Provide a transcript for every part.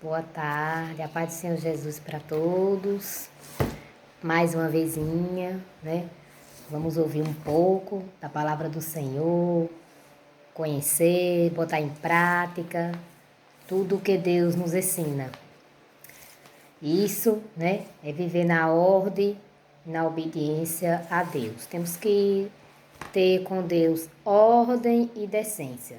Boa tarde, a paz do Senhor Jesus para todos. Mais uma vezinha, né? Vamos ouvir um pouco da palavra do Senhor, conhecer, botar em prática tudo o que Deus nos ensina. Isso, né, é viver na ordem, na obediência a Deus. Temos que ter com Deus ordem e decência.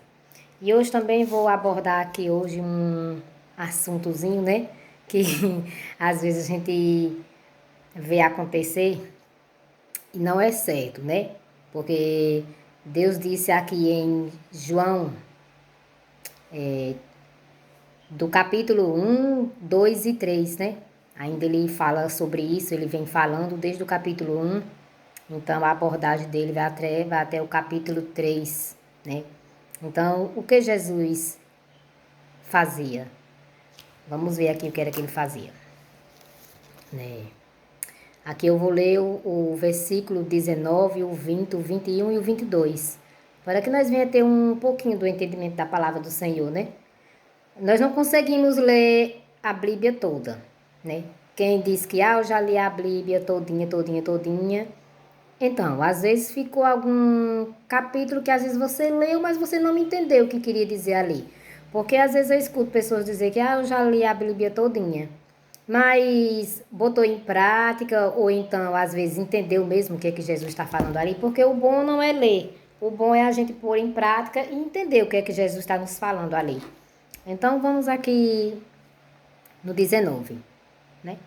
E hoje também vou abordar aqui hoje um assuntozinho, né? Que às vezes a gente vê acontecer e não é certo, né? Porque Deus disse aqui em João, do capítulo 1, 2 e 3, né? Ainda ele fala sobre isso, ele vem falando desde o capítulo 1, então a abordagem dele vai até o capítulo 3, né? Então, o que Jesus fazia? Vamos ver aqui o que era que ele fazia, né? Aqui eu vou ler o versículo 19, o 20, o 21 e o 22, para que nós venha ter um pouquinho do entendimento da palavra do Senhor, né? Nós não conseguimos ler a Bíblia toda, né? Quem diz que eu já li a Bíblia todinha, todinha, todinha. Então, às vezes ficou algum capítulo que às vezes você leu, mas você não entendeu o que queria dizer ali. Porque às vezes eu escuto pessoas dizer que eu já li a Bíblia todinha, mas botou em prática, ou então às vezes entendeu mesmo o que é que Jesus está falando ali, porque o bom não é ler, o bom é a gente pôr em prática e entender o que é que Jesus está nos falando ali. Então vamos aqui no 19, né?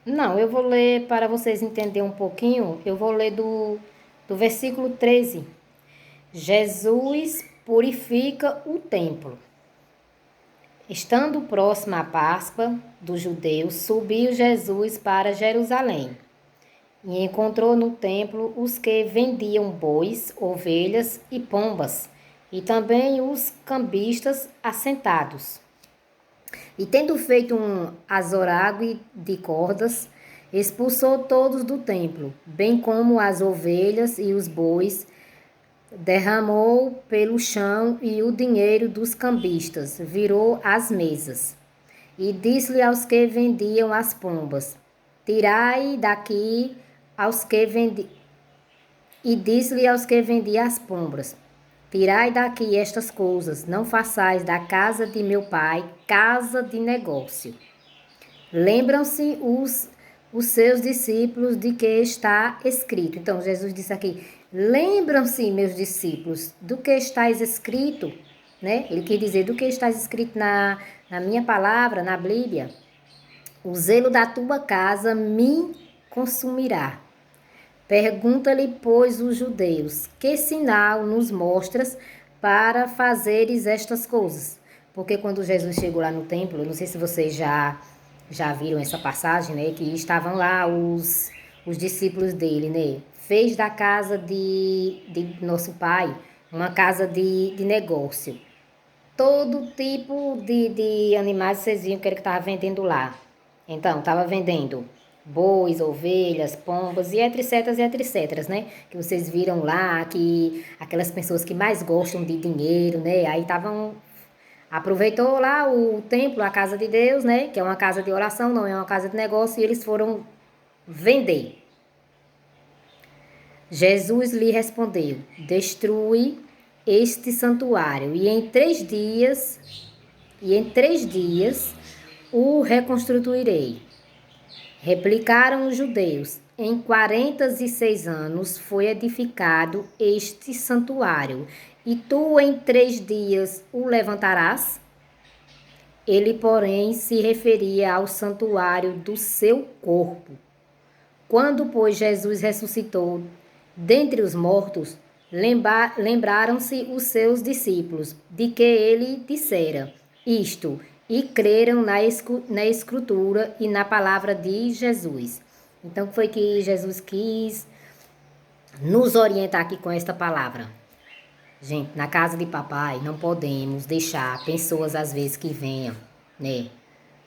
Não, eu vou ler para vocês entenderem um pouquinho, eu vou ler do versículo 13. Jesus purifica o templo. Estando próxima a Páscoa dos judeus, subiu Jesus para Jerusalém e encontrou no templo os que vendiam bois, ovelhas e pombas, e também os cambistas assentados. E tendo feito um azorague de cordas, expulsou todos do templo, bem como as ovelhas e os bois, derramou pelo chão e o dinheiro dos cambistas virou às mesas. E disse-lhe aos que vendiam as pombas: Tirai daqui aos que vendi... E disse-lhe aos que vendiam as pombas: Tirai daqui estas coisas, não façais da casa de meu pai casa de negócio. Lembram-se os seus discípulos de que está escrito. Então, Jesus disse aqui, lembram-se, meus discípulos, do que está escrito, né? Ele quer dizer do que está escrito na minha palavra, na Bíblia. O zelo da tua casa me consumirá. Pergunta-lhe, pois, os judeus, que sinal nos mostras para fazeres estas coisas? Porque quando Jesus chegou lá no templo, não sei se vocês já viram essa passagem, né? Que estavam lá os discípulos dele, né? Fez da casa de nosso pai uma casa de negócio. Todo tipo de animais vocês viam que ele estava vendendo lá. Então, estava vendendo bois, ovelhas, pombas e etc, e etc, né? Que vocês viram lá, que aquelas pessoas que mais gostam de dinheiro, né? Aí estavam... Aproveitou lá o templo, a casa de Deus, né? Que é uma casa de oração, não é uma casa de negócio, e eles foram vender. Jesus lhe respondeu: Destrui este santuário, e em 3 dias o reconstruirei. Replicaram os judeus: Em 46 anos foi edificado este santuário, e tu em 3 dias o levantarás? Ele, porém, se referia ao santuário do seu corpo. Quando, pois, Jesus ressuscitou dentre os mortos, lembraram-se os seus discípulos de que ele dissera isto e creram na escritura e na palavra de Jesus. Então, foi que Jesus quis nos orientar aqui com esta palavra. Gente, na casa de papai não podemos deixar pessoas às vezes que venham, né,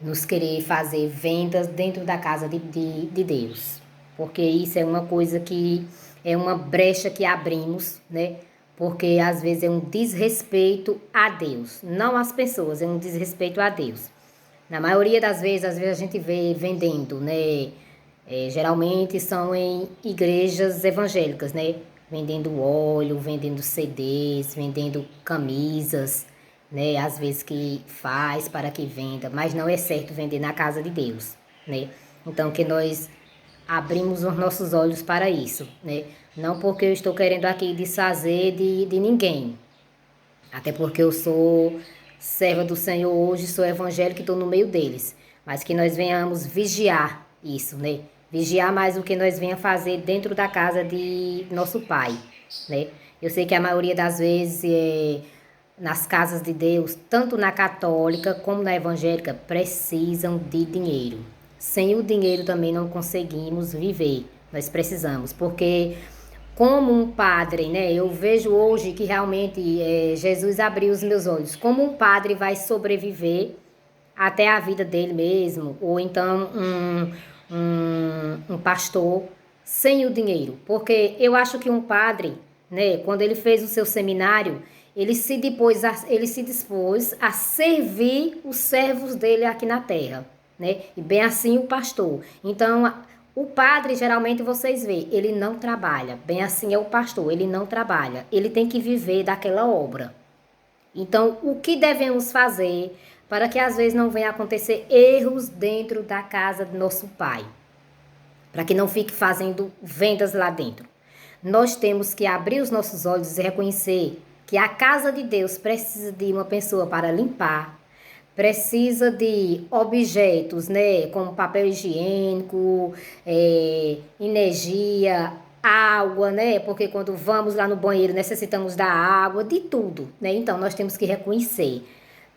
nos querer fazer vendas dentro da casa de Deus. Porque isso é uma coisa que é uma brecha que abrimos, né, porque às vezes é um desrespeito a Deus, não às pessoas, é um desrespeito a Deus. Na maioria das vezes, às vezes a gente vê vendendo, né? Geralmente são em igrejas evangélicas, né? Vendendo óleo, vendendo CDs, vendendo camisas, né? Às vezes que faz para que venda, mas não é certo vender na casa de Deus, né? Então que nós abrimos os nossos olhos para isso, né? Não porque eu estou querendo aqui desfazer de ninguém, até porque eu sou serva do Senhor hoje, sou evangélica e estou no meio deles. Mas que nós venhamos vigiar isso, né? Vigiar mais o que nós venha fazer dentro da casa de nosso Pai, né? Eu sei que a maioria das vezes nas casas de Deus, tanto na católica como na evangélica, precisam de dinheiro. Sem o dinheiro também não conseguimos viver. Nós precisamos, porque como um padre, né? Eu vejo hoje que realmente Jesus abriu os meus olhos. Como um padre vai sobreviver até a vida dele mesmo, ou então um pastor sem o dinheiro. Porque eu acho que um padre, né, quando ele fez o seu seminário, ele se dispôs a servir os servos dele aqui na terra, né? E bem assim o pastor. Então, o padre, geralmente vocês veem, ele não trabalha. Bem assim é o pastor, ele não trabalha. Ele tem que viver daquela obra. Então, o que devemos fazer para que às vezes não venha acontecer erros dentro da casa do nosso pai? Para que não fique fazendo vendas lá dentro. Nós temos que abrir os nossos olhos e reconhecer que a casa de Deus precisa de uma pessoa para limpar, precisa de objetos, né, como papel higiênico, energia, água, né, porque quando vamos lá no banheiro necessitamos da água, de tudo, né, então nós temos que reconhecer,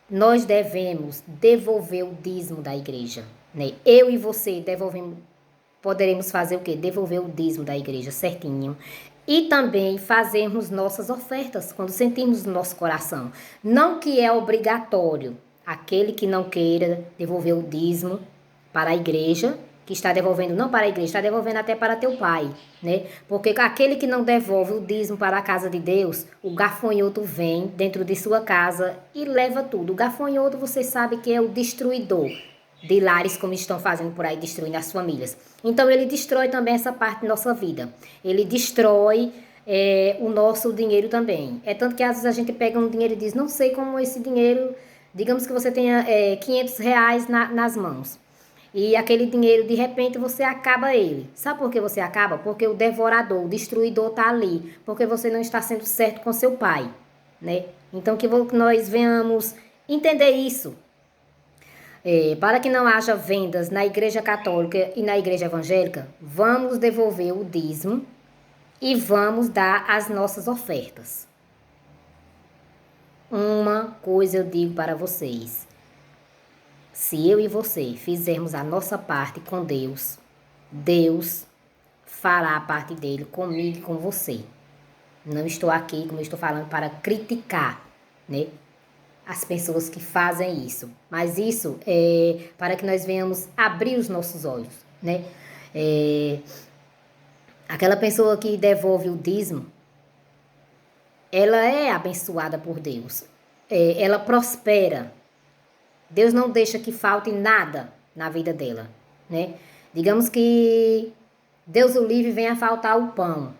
nós devemos devolver o dízimo da igreja, né, eu e você poderemos fazer o quê? Devolver o dízimo da igreja certinho. E também fazermos nossas ofertas quando sentimos no nosso coração. Não que é obrigatório aquele que não queira devolver o dízimo para a igreja, que está devolvendo não para a igreja, está devolvendo até para teu pai, né? Porque aquele que não devolve o dízimo para a casa de Deus, o gafanhoto vem dentro de sua casa e leva tudo. O gafanhoto, você sabe que é o destruidor de lares, como estão fazendo por aí, destruindo as famílias. Então, ele destrói também essa parte da nossa vida. Ele destrói o nosso dinheiro também. É tanto que às vezes a gente pega um dinheiro e diz, não sei como esse dinheiro, digamos que você tenha R$ 500 nas mãos. E aquele dinheiro, de repente, você acaba ele. Sabe por que você acaba? Porque o devorador, o destruidor está ali. Porque você não está sendo certo com seu pai, né? Então, que nós venhamos entender isso. Para que não haja vendas na igreja católica e na igreja evangélica, vamos devolver o dízimo e vamos dar as nossas ofertas. Uma coisa eu digo para vocês. Se eu e você fizermos a nossa parte com Deus, Deus fará a parte dele comigo e com você. Não estou aqui, como eu estou falando, para criticar, né, as pessoas que fazem isso. Mas isso é para que nós venhamos abrir os nossos olhos, né? Aquela pessoa que devolve o dízimo, ela é abençoada por Deus. Ela prospera. Deus não deixa que falte nada na vida dela, né? Digamos que Deus o livre venha a faltar o pão,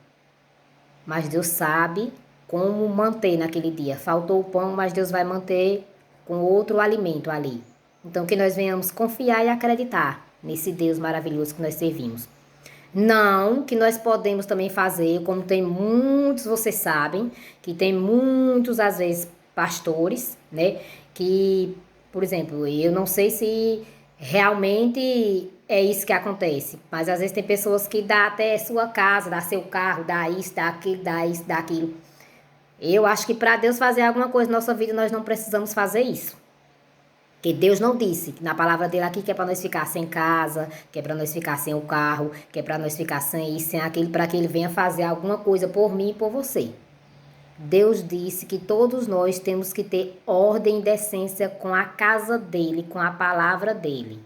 mas Deus sabe como manter naquele dia. Faltou o pão, mas Deus vai manter com outro alimento ali. Então, que nós venhamos confiar e acreditar nesse Deus maravilhoso que nós servimos. Não que nós podemos também fazer, como tem muitos, vocês sabem, que tem muitos, às vezes, pastores, né? Que, por exemplo, eu não sei se realmente é isso que acontece, mas às vezes tem pessoas que dá até sua casa, dá seu carro, dá isso, dá aquilo, dá isso, dá aquilo. Eu acho que para Deus fazer alguma coisa na nossa vida, nós não precisamos fazer isso. Porque Deus não disse na palavra dele aqui que é para nós ficar sem casa, que é para nós ficar sem o carro, que é para nós ficar sem isso, sem aquilo, para que ele venha fazer alguma coisa por mim e por você. Deus disse que todos nós temos que ter ordem e decência com a casa dele, com a palavra dele.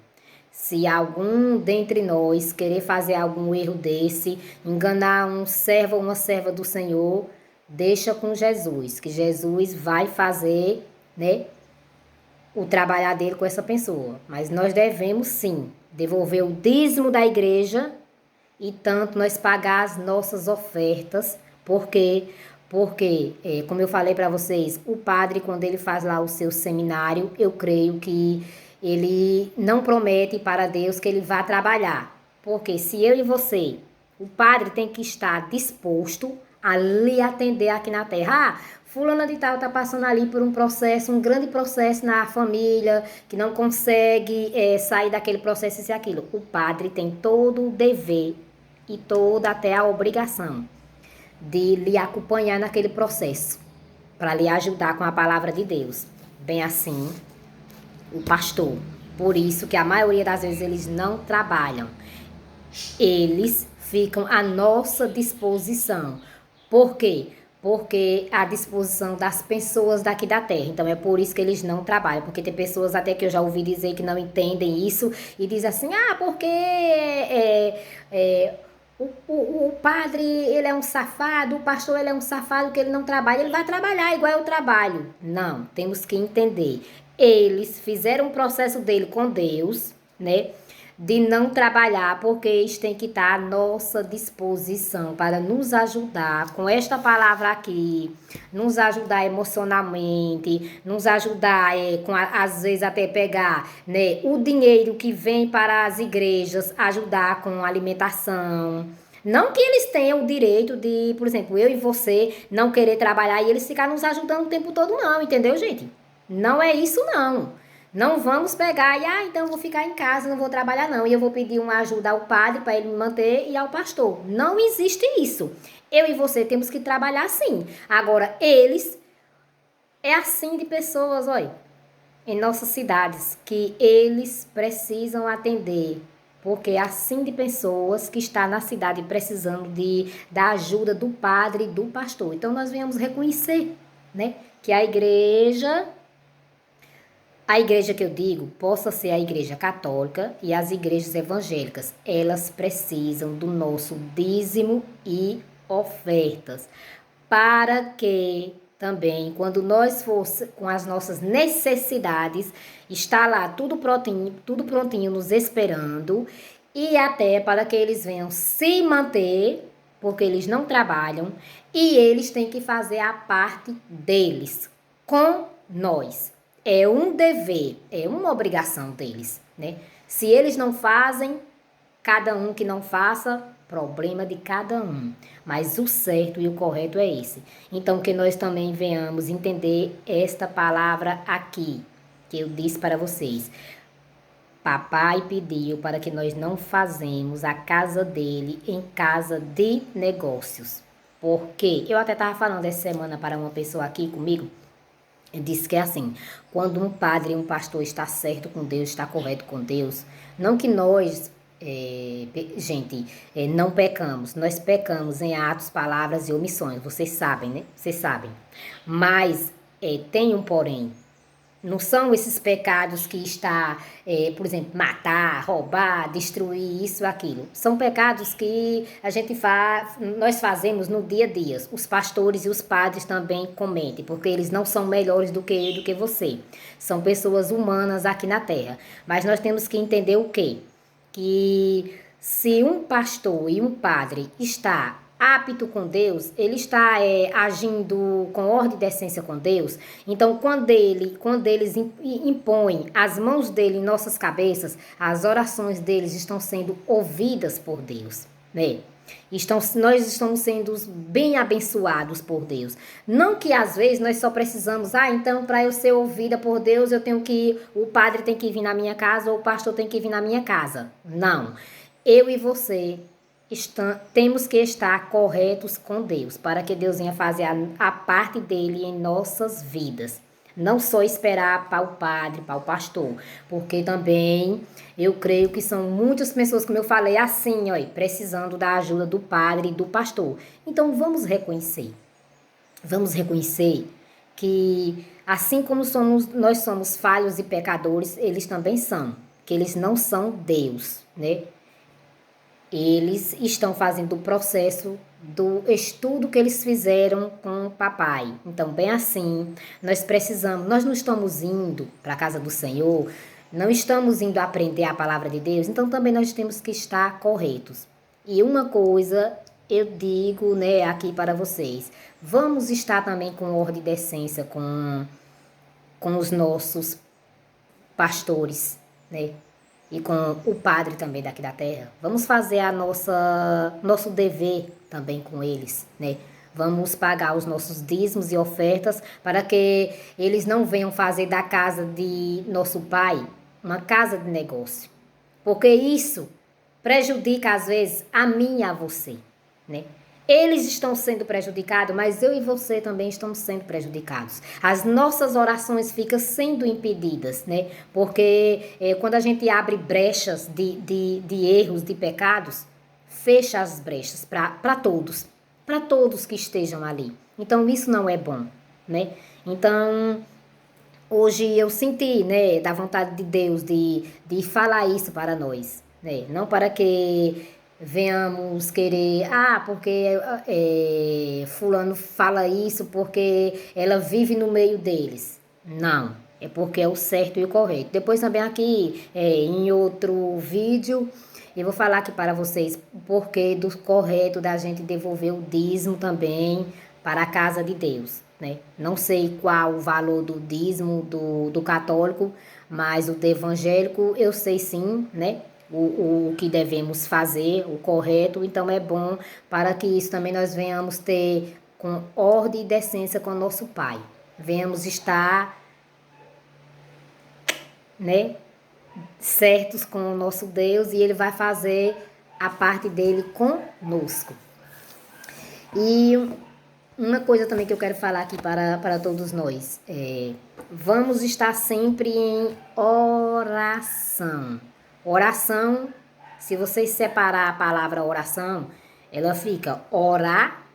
Se algum dentre nós querer fazer algum erro desse, enganar um servo ou uma serva do Senhor, deixa com Jesus, que Jesus vai fazer, né, o trabalhar dele com essa pessoa. Mas nós devemos sim devolver o dízimo da igreja e tanto nós pagar as nossas ofertas, porque como eu falei para vocês, o padre quando ele faz lá o seu seminário, eu creio que ele não promete para Deus que ele vá trabalhar. Porque se eu e você, o padre tem que estar disposto a lhe atender aqui na terra. Ah, fulana de tal está passando ali por um processo, um grande processo na família, que não consegue sair daquele processo e aquilo. O padre tem todo o dever e toda até a obrigação de lhe acompanhar naquele processo, para lhe ajudar com a palavra de Deus. Bem assim, o pastor. Por isso que a maioria das vezes eles não trabalham. Eles ficam à nossa disposição. Por quê? Porque à disposição das pessoas daqui da terra. Então é por isso que eles não trabalham. Porque tem pessoas até que eu já ouvi dizer que não entendem isso e dizem assim, porque o padre ele é um safado, o pastor ele é um safado que ele não trabalha, ele vai trabalhar igual eu trabalho. Não, temos que entender. Eles fizeram um processo dele com Deus, né? De não trabalhar, porque eles têm que estar à nossa disposição para nos ajudar com esta palavra aqui, nos ajudar emocionalmente, nos ajudar às vezes até pegar, né, o dinheiro que vem para as igrejas, ajudar com alimentação. Não que eles tenham o direito de, por exemplo, eu e você não querer trabalhar e eles ficarem nos ajudando o tempo todo, não, entendeu, gente? Não é isso, não. Não vamos pegar e, então eu vou ficar em casa, não vou trabalhar não. E eu vou pedir uma ajuda ao padre para ele me manter e ao pastor. Não existe isso. Eu e você temos que trabalhar sim. Agora, eles, é assim de pessoas, olha, em nossas cidades, que eles precisam atender. Porque é assim de pessoas que está na cidade precisando da ajuda do padre e do pastor. Então, nós viemos reconhecer, né, que a igreja que eu digo possa ser a igreja católica e as igrejas evangélicas. Elas precisam do nosso dízimo e ofertas. Para que também, quando nós fosse com as nossas necessidades, está lá tudo prontinho nos esperando. E até para que eles venham se manter, porque eles não trabalham. E eles têm que fazer a parte deles com nós. É um dever, é uma obrigação deles, né? Se eles não fazem, cada um que não faça, problema de cada um. Mas o certo e o correto é esse. Então, que nós também venhamos entender esta palavra aqui, que eu disse para vocês. Papai pediu para que nós não fazemos a casa dele em casa de negócios. Porque eu até estava falando essa semana para uma pessoa aqui comigo, diz que é assim, quando um padre e um pastor está certo com Deus, está correto com Deus, não que nós, não pecamos, nós pecamos em atos, palavras e omissões, vocês sabem, né? Vocês sabem. Mas tem um porém. Não são esses pecados que está, por exemplo, matar, roubar, destruir, isso, aquilo. São pecados que nós fazemos no dia a dia. Os pastores e os padres também cometem, porque eles não são melhores do que eu e do que você. São pessoas humanas aqui na Terra. Mas nós temos que entender o quê? Que se um pastor e um padre está apto com Deus, ele está agindo com ordem e decência com Deus. Então, quando eles impõem as mãos dele em nossas cabeças, as orações deles estão sendo ouvidas por Deus, né? Nós estamos sendo bem abençoados por Deus. Não que às vezes nós só precisamos, então para eu ser ouvida por Deus, o padre tem que vir na minha casa ou o pastor tem que vir na minha casa. Não. Eu e você temos que estar corretos com Deus, para que Deus venha fazer a parte dele em nossas vidas. Não só esperar para o padre, para o pastor, porque também eu creio que são muitas pessoas, como eu falei, assim, precisando da ajuda do padre e do pastor. Então vamos reconhecer que assim como nós somos falhos e pecadores, eles também são, que eles não são Deus, né? Eles estão fazendo o processo do estudo que eles fizeram com o papai. Então, bem assim, nós não estamos indo para a casa do Senhor, não estamos indo aprender a palavra de Deus, então também nós temos que estar corretos. E uma coisa eu digo, né, aqui para vocês, vamos estar também com ordem e decência com os nossos pastores, né? E com o padre também daqui da terra. Vamos fazer nosso dever também com eles, né? Vamos pagar os nossos dízimos e ofertas para que eles não venham fazer da casa de nosso pai uma casa de negócio. Porque isso prejudica às vezes a mim e a você, né? Eles estão sendo prejudicados, mas eu e você também estamos sendo prejudicados. As nossas orações ficam sendo impedidas, né? Porque quando a gente abre brechas de erros, de pecados, fecha as brechas para todos que estejam ali. Então isso não é bom, né? Então hoje eu senti, né, da vontade de Deus de falar isso para nós, né? Não para que venhamos querer, porque fulano fala isso porque ela vive no meio deles. Não, é porque é o certo e o correto. Depois também aqui, em outro vídeo, eu vou falar aqui para vocês o porquê do correto da gente devolver o dízimo também para a casa de Deus, né? Não sei qual o valor do dízimo do católico, mas o do evangélico eu sei sim, né? O que devemos fazer, o correto. Então é bom para que isso também nós venhamos ter com ordem e decência com o nosso Pai. Venhamos estar, né, certos com o nosso Deus e Ele vai fazer a parte dele conosco. E uma coisa também que eu quero falar aqui para todos nós, vamos estar sempre em oração. Oração, se vocês separar a palavra oração, ela fica orar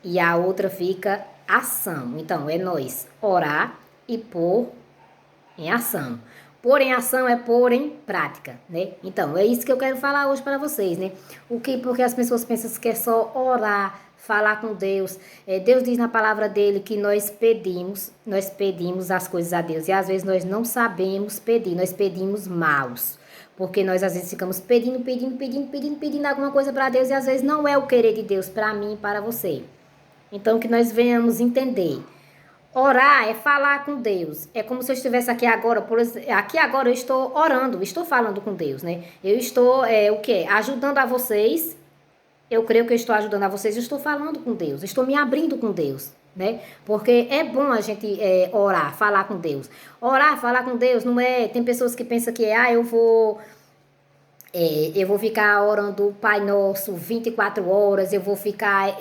e a outra fica ação. Então, é nós orar e pôr em ação. Pôr em ação é pôr em prática, né? Então, é isso que eu quero falar hoje para vocês, né? Porque as pessoas pensam que é só orar, falar com Deus. Deus diz na palavra dele que nós pedimos as coisas a Deus. E às vezes nós não sabemos pedir, nós pedimos maus. Porque nós às vezes ficamos pedindo alguma coisa para Deus e às vezes não é o querer de Deus para mim e para você. Então, que nós venhamos entender. Orar é falar com Deus. É como se eu estivesse aqui agora, aqui agora eu estou orando, estou falando com Deus, né? Eu estou, o quê? Ajudando a vocês. Eu creio que eu estou ajudando a vocês, eu estou falando com Deus, estou me abrindo com Deus, né? Porque é bom a gente orar, falar com Deus. Orar, falar com Deus não é... Tem pessoas que pensam que eu vou ficar orando o Pai Nosso 24 horas, eu vou ficar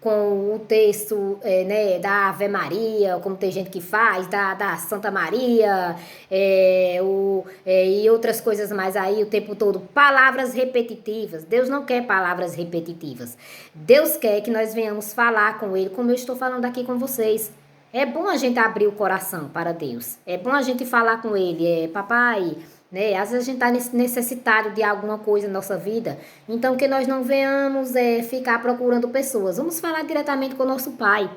com o texto né, da Ave Maria, como tem gente que faz, da Santa Maria, e outras coisas mais aí o tempo todo. Palavras repetitivas. Deus não quer palavras repetitivas. Deus quer que nós venhamos falar com Ele, como eu estou falando aqui com vocês. É bom a gente abrir o coração para Deus. É bom a gente falar com Ele. Papai... Né? Às vezes a gente está necessitado de alguma coisa na nossa vida, então que nós não venhamos ficar procurando pessoas. Vamos falar diretamente com o nosso Pai.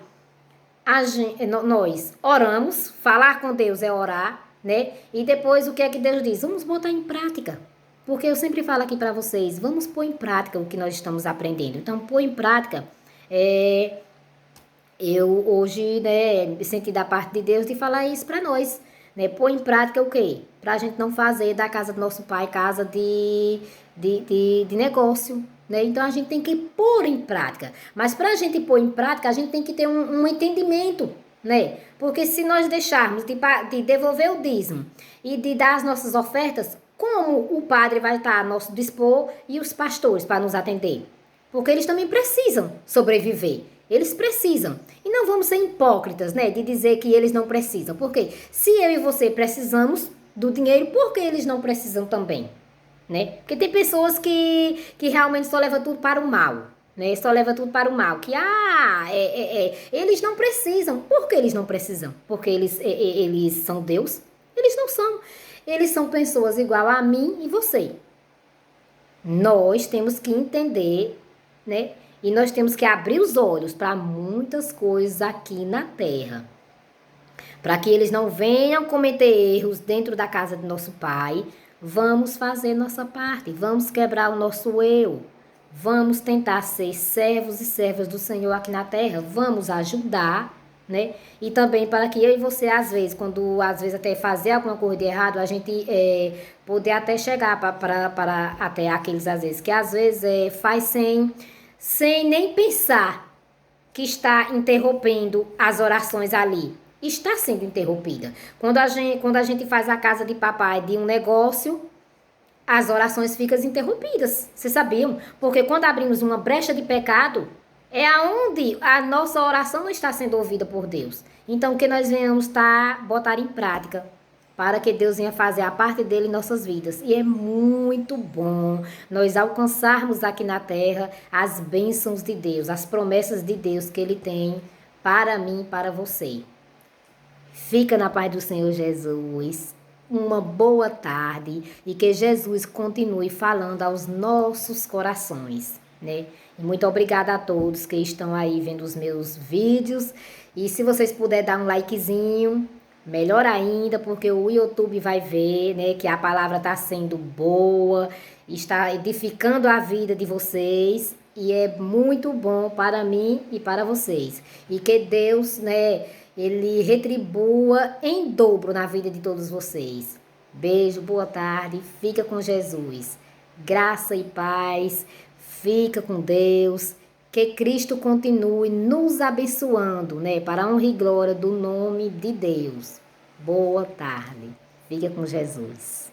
Nós oramos, falar com Deus é orar, né? E depois o que é que Deus diz? Vamos botar em prática. Porque eu sempre falo aqui para vocês, vamos pôr em prática o que nós estamos aprendendo. Então, pôr em prática, eu hoje, né, me senti da parte de Deus de falar isso para nós. Né? Pôr em prática o quê? Pra gente não fazer da casa do nosso pai casa de negócio, né? Então a gente tem que pôr em prática. Mas pra gente pôr em prática, a gente tem que ter um entendimento, né? Porque se nós deixarmos de devolver o dízimo e de dar as nossas ofertas, como o padre vai estar a nosso dispor e os pastores para nos atender? Porque eles também precisam sobreviver. Eles precisam. E não vamos ser hipócritas, né? De dizer que eles não precisam. Porque se eu e você precisamos do dinheiro, por que eles não precisam também? Né? Porque tem pessoas que realmente só levam tudo para o mal. Né? Só leva tudo para o mal. Que, eles não precisam. Por que eles não precisam? Porque eles são Deus? Eles não são. Eles são pessoas igual a mim e você. Nós temos que entender, né? E nós temos que abrir os olhos para muitas coisas aqui na terra. Para que eles não venham cometer erros dentro da casa de nosso Pai, vamos fazer nossa parte, vamos quebrar o nosso eu, vamos tentar ser servos e servas do Senhor aqui na terra, vamos ajudar, né? E também para que eu e você, às vezes, quando às vezes até fazer alguma coisa de errado, a gente poder até chegar para até aqueles, às vezes, que às vezes faz sem nem pensar que está interrompendo as orações ali. Está sendo interrompida. Quando a gente faz a casa de papai de um negócio, as orações ficam interrompidas. Vocês sabiam? Porque quando abrimos uma brecha de pecado, é aonde a nossa oração não está sendo ouvida por Deus. Então, que nós venhamos botar em prática para que Deus venha fazer a parte dele em nossas vidas. E é muito bom nós alcançarmos aqui na terra as bênçãos de Deus, as promessas de Deus que ele tem para mim e para você. Fica na paz do Senhor Jesus. Uma boa tarde e que Jesus continue falando aos nossos corações, né? E muito obrigada a todos que estão aí vendo os meus vídeos. E se vocês puderem dar um likezinho, melhor ainda, porque o YouTube vai ver, né, que a palavra está sendo boa, está edificando a vida de vocês e é muito bom para mim e para vocês. E que Deus, né, ele retribua em dobro na vida de todos vocês. Beijo, boa tarde, fica com Jesus. Graça e paz, fica com Deus. Que Cristo continue nos abençoando, né? Para a honra e glória do nome de Deus. Boa tarde. Fica com Jesus.